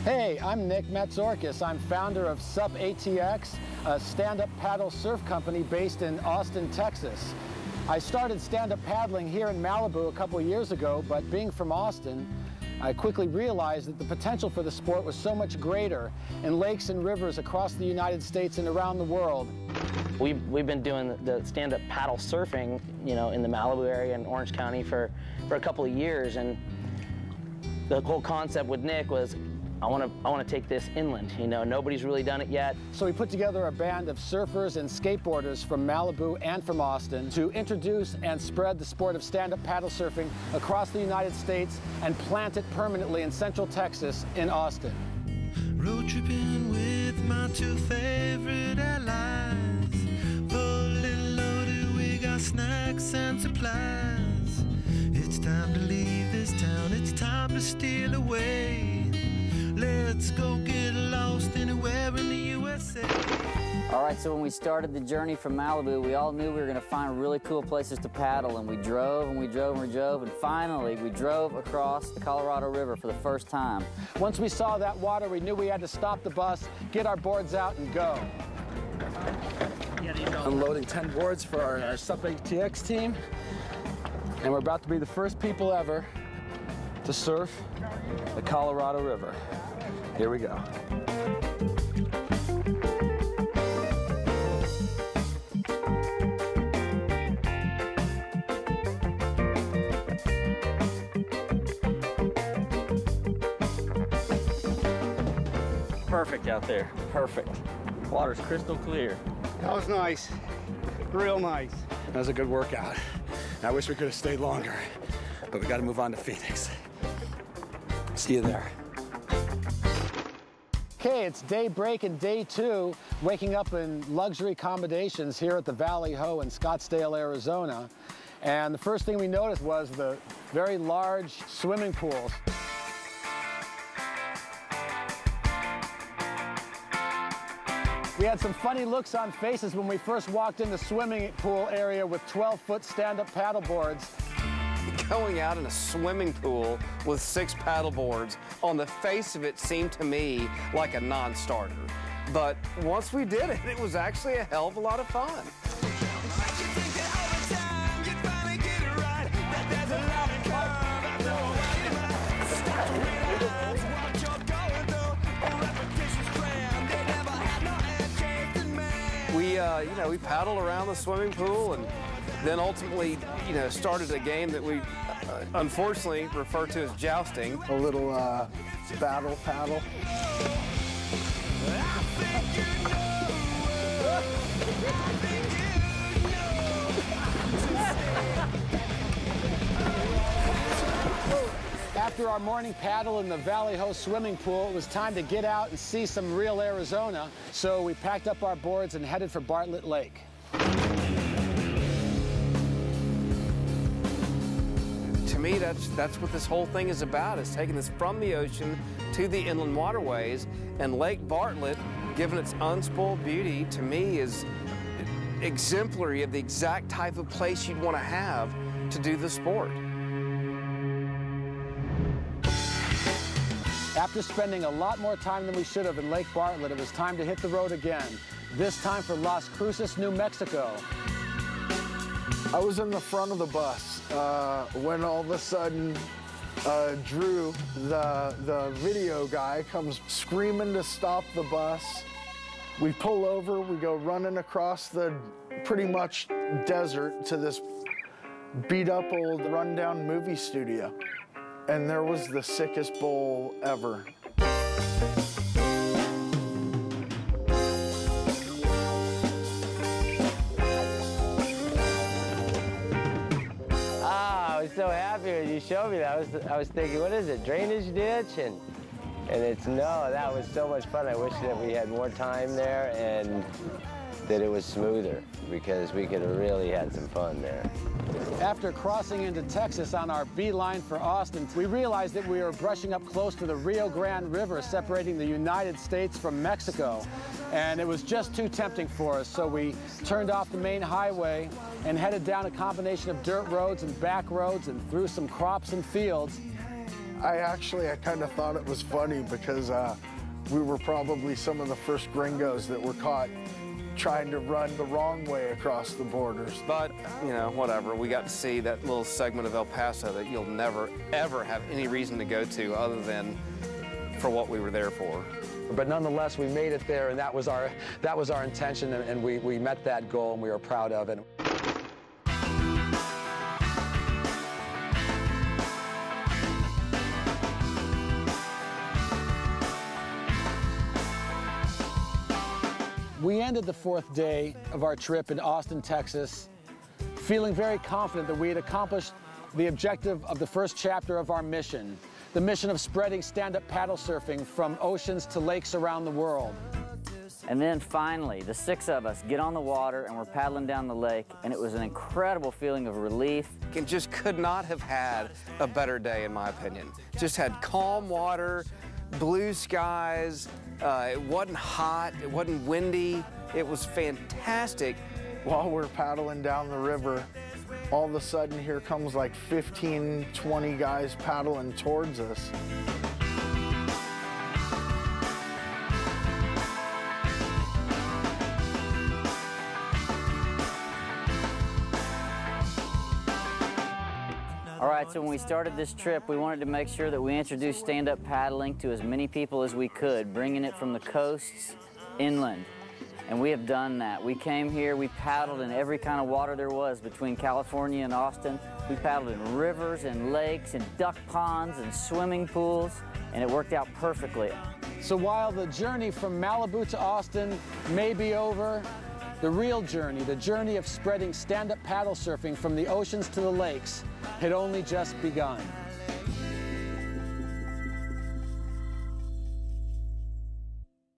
Hey, I'm Nick Matzorkis. I'm founder of SUP ATX, a stand-up paddle surf company based in Austin, Texas. I started stand-up paddling here in Malibu a couple of years ago, but being from Austin, I quickly realized that the potential for the sport was so much greater in lakes and rivers across the United States and around the world. We've been doing the stand-up paddle surfing, you know, in the Malibu area in Orange County for a couple of years, and the whole concept with Nick was, I want to take this inland. You know, nobody's really done it yet. So we put together a band of surfers and skateboarders from Malibu and from Austin to introduce and spread the sport of stand-up paddle surfing across the United States and plant it permanently in Central Texas in Austin. Road tripping with my two favorite allies. Fully loaded, we got snacks and supplies. It's time to leave this town, it's time to steal away. Let's go get lost anywhere in the USA. All right, so when we started the journey from Malibu, we all knew we were going to find really cool places to paddle, and we drove and we drove and we drove, and finally we drove across the Colorado River for the first time. Once we saw that water, we knew we had to stop the bus, get our boards out, and go. Unloading 10 boards for our SUP ATX team, and we're about to be the first people ever to surf the Colorado River. Here we go. Perfect out there, perfect. Water's crystal clear. That was nice, real nice. That was a good workout. I wish we could have stayed longer, but we got to move on to Phoenix. See you there. Okay, it's daybreak and day 2, waking up in luxury accommodations here at the Valley Ho in Scottsdale, Arizona. And the first thing we noticed was the very large swimming pools. We had some funny looks on faces when we first walked in the swimming pool area with 12-foot stand-up paddle boards. Going out in a swimming pool with 6 paddle boards, on the face of it seemed to me like a non-starter. But once we did it, it was actually a hell of a lot of fun. We paddled around the swimming pool and then ultimately, started a game that we unfortunately refer to as jousting. A little battle paddle. After our morning paddle in the Valley Ho swimming pool, it was time to get out and see some real Arizona. So we packed up our boards and headed for Bartlett Lake. To me, that's what this whole thing is about, is taking this from the ocean to the inland waterways. And Lake Bartlett, given its unspoiled beauty, to me is exemplary of the exact type of place you'd want to have to do the sport. After spending a lot more time than we should have in Lake Bartlett, it was time to hit the road again, this time for Las Cruces, New Mexico. I was in the front of the bus when all of a sudden Drew, the video guy, comes screaming to stop the bus. We pull over, we go running across the pretty much desert to this beat up old rundown movie studio. And there was the sickest bowl ever. I was so happy when you showed me that. I was thinking, what is it, drainage ditch? And it's, no, that was so much fun. I wish that we had more time there and that it was smoother, because we could have really had some fun there. After crossing into Texas on our beeline for Austin, we realized that we were brushing up close to the Rio Grande River, separating the United States from Mexico. And it was just too tempting for us, so we turned off the main highway and headed down a combination of dirt roads and back roads and through some crops and fields. I kind of thought it was funny because we were probably some of the first gringos that were caught trying to run the wrong way across the borders. But, you know, whatever. We got to see that little segment of El Paso that you'll never, ever have any reason to go to other than for what we were there for. But nonetheless, we made it there, and that was our intention, and we met that goal, and we were proud of it. We ended the 4th day of our trip in Austin, Texas, feeling very confident that we had accomplished the objective of the first chapter of our mission, the mission of spreading stand-up paddle surfing from oceans to lakes around the world. And then finally, the 6 of us get on the water and we're paddling down the lake, and it was an incredible feeling of relief. It just could not have had a better day, in my opinion. Just had calm water, blue skies, it wasn't hot, it wasn't windy, it was fantastic. While we're paddling down the river, all of a sudden here comes like 15, 20 guys paddling towards us. All right, so when we started this trip, we wanted to make sure that we introduced stand-up paddling to as many people as we could, bringing it from the coasts inland. And we have done that. We came here, we paddled in every kind of water there was between California and Austin. We paddled in rivers and lakes and duck ponds and swimming pools, and it worked out perfectly. So while the journey from Malibu to Austin may be over, the real journey, the journey of spreading stand-up paddle surfing from the oceans to the lakes, had only just begun.